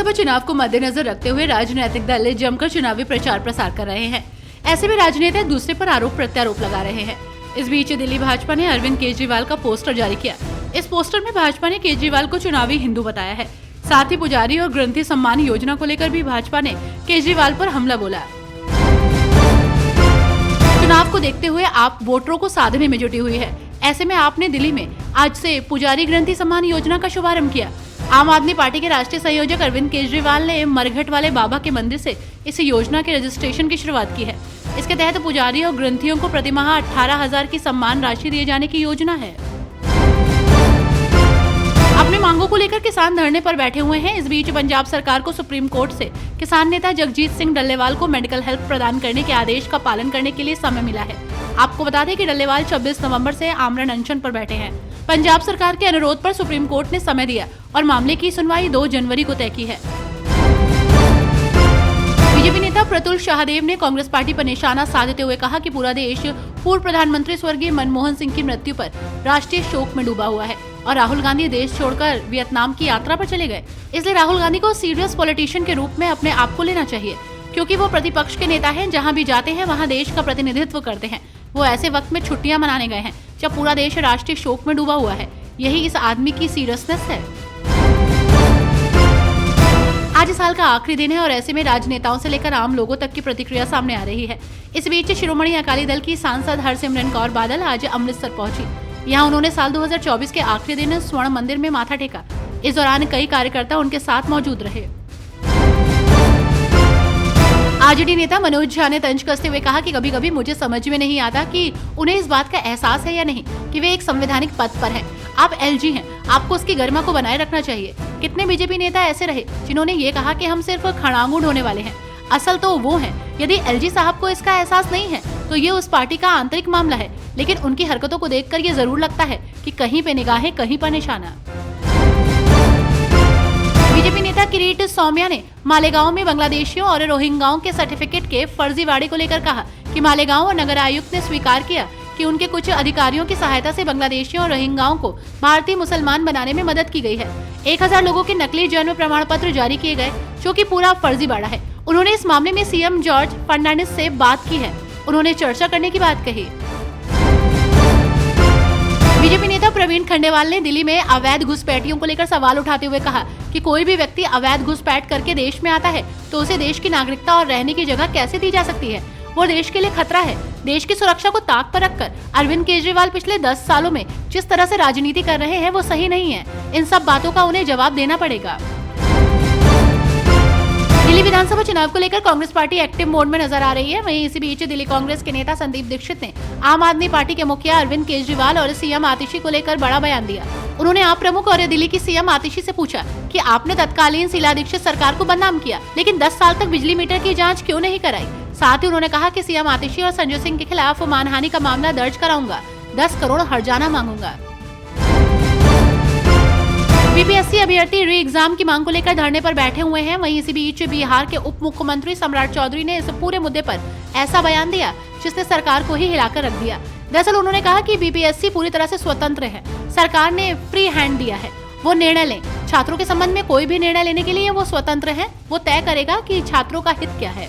विधानसभा चुनाव को मद्देनजर रखते हुए राजनीतिक दल जमकर चुनावी प्रचार प्रसार कर रहे हैं। ऐसे में राजनेता एक दूसरे पर आरोप प्रत्यारोप लगा रहे हैं। इस बीच दिल्ली भाजपा ने अरविंद केजरीवाल का पोस्टर जारी किया। इस पोस्टर में भाजपा ने केजरीवाल को चुनावी हिंदू बताया है। साथ ही पुजारी और ग्रंथी सम्मान योजना को लेकर भी भाजपा ने केजरीवाल पर हमला बोला। चुनाव को देखते हुए आप वोटरों को साधने में जुटी हुई है। ऐसे में आपने दिल्ली में आज से पुजारी ग्रंथी सम्मान योजना का शुभारंभ किया। आम आदमी पार्टी के राष्ट्रीय संयोजक अरविंद केजरीवाल ने मरघट वाले बाबा के मंदिर से इस योजना के रजिस्ट्रेशन की शुरुआत की है। इसके तहत पुजारी और ग्रंथियों को प्रतिमाह 18,000 की सम्मान राशि दिए जाने की योजना है। अपनी मांगों को लेकर किसान धरने पर बैठे हुए हैं। इस बीच पंजाब सरकार को सुप्रीम कोर्ट से किसान नेता जगजीत सिंह डल्लेवाल को मेडिकल हेल्प प्रदान करने के आदेश का पालन करने के लिए समय मिला है। आपको बता दें कि डल्लेवाल 26 नवंबर से आमरण अनशन पर बैठे हैं। पंजाब सरकार के अनुरोध पर सुप्रीम कोर्ट ने समय दिया और मामले की सुनवाई 2 जनवरी को तय की है। बीजेपी नेता प्रतुल शाहदेव ने कांग्रेस पार्टी पर निशाना साधते हुए कहा कि पूरा देश पूर्व प्रधानमंत्री स्वर्गीय मनमोहन सिंह की मृत्यु पर राष्ट्रीय शोक में डूबा हुआ है और राहुल गांधी देश छोड़कर वियतनाम की यात्रा पर चले गए। इसलिए राहुल गांधी को सीरियस पॉलिटिशियन के रूप में अपने आप को लेना चाहिए, क्योंकि वो प्रतिपक्ष के नेता हैं। जहां भी जाते हैं वहां देश का प्रतिनिधित्व करते हैं। वो ऐसे वक्त में छुट्टियां मनाने गए हैं जब पूरा देश राष्ट्रीय शोक में डूबा हुआ है। यही इस आदमी की सीरियसनेस है। आज साल का आखिरी दिन है और ऐसे में राजनेताओं से लेकर आम लोगों तक की प्रतिक्रिया सामने आ रही है। इस बीच शिरोमणि अकाली दल की सांसद हरसिमरन कौर बादल आज अमृतसर पहुंची। यहां उन्होंने साल 2024 के आखिरी दिन स्वर्ण मंदिर में माथा टेका। इस दौरान कई कार्यकर्ता उनके साथ मौजूद रहे। आरजेडी नेता मनोज झा ने तंज कसते हुए कहा कि कभी कभी मुझे समझ में नहीं आता कि उन्हें इस बात का एहसास है या नहीं कि वे एक संवैधानिक पद पर हैं। आप एलजी हैं, आपको उसकी गरिमा को बनाए रखना चाहिए। कितने बीजेपी नेता ऐसे रहे जिन्होंने ये कहा कि हम सिर्फ खड़ांगू ढोने वाले हैं। असल तो वो हैं। यदि एलजी साहब को इसका एहसास नहीं है तो ये उस पार्टी का आंतरिक मामला है, लेकिन उनकी हरकतों को देखकर ये जरूर लगता है कि कहीं पे निगाहें कहीं पर निशाना। बीजेपी नेता किरीट सौम्या ने मालेगांव में बांग्लादेशियों और रोहिंग्याओं के सर्टिफिकेट के फर्जीवाड़े को लेकर कहा कि मालेगांव और नगर आयुक्त ने स्वीकार किया कि उनके कुछ अधिकारियों की सहायता से बांग्लादेशियों और रोहिंग्याओं को भारतीय मुसलमान बनाने में मदद की गई है। 1000 लोगों के नकली जन्म प्रमाण पत्र जारी किए गए, जो कि पूरा फर्जीवाड़ा है। उन्होंने इस मामले में सीएम जॉर्ज फर्नांडिस से बात की है। उन्होंने चर्चा करने की बात कही। बीजेपी नेता प्रवीण खंडेवाल ने दिल्ली में अवैध घुसपैठियों को लेकर सवाल उठाते हुए कहा कि कोई भी व्यक्ति अवैध घुसपैठ करके देश में आता है तो उसे देश की नागरिकता और रहने की जगह कैसे दी जा सकती है। वो देश के लिए खतरा है। देश की सुरक्षा को ताक पर रखकर अरविंद केजरीवाल पिछले 10 सालों में जिस तरह से राजनीति कर रहे हैं वो सही नहीं है। इन सब बातों का उन्हें जवाब देना पड़ेगा। दिल्ली विधानसभा चुनाव को लेकर कांग्रेस पार्टी एक्टिव मोड में नजर आ रही है। वहीं इसी बीच दिल्ली कांग्रेस के नेता संदीप दीक्षित ने आम आदमी पार्टी के मुखिया अरविंद केजरीवाल और सीएम आतिशी को लेकर बड़ा बयान दिया। उन्होंने आप प्रमुख और दिल्ली की सीएम आतिशी से पूछा कि आपने तत्कालीन शीला दीक्षित सरकार को बदनाम किया, लेकिन 10 साल तक बिजली मीटर की जाँच क्यों नहीं कराई। साथ ही उन्होंने कहा कि सीएम आतिशी और संजय सिंह के खिलाफ मानहानि का मामला दर्ज कराऊंगा, 10 करोड़ हर्जाना मांगूंगा। बीपीएससी अभ्यर्थी री एग्जाम की मांग को लेकर धरने पर बैठे हुए हैं। वहीं इसी बीच बिहार के उप मुख्यमंत्री सम्राट चौधरी ने इस पूरे मुद्दे पर ऐसा बयान दिया जिसने सरकार को ही हिलाकर रख दिया। दरअसल उन्होंने कहा कि बीपीएससी पूरी तरह से स्वतंत्र है। सरकार ने फ्री हैंड दिया है, वो निर्णय लें। छात्रों के संबंध में कोई भी निर्णय लेने के लिए वो स्वतंत्र है। वो तय करेगा कि छात्रों का हित क्या है।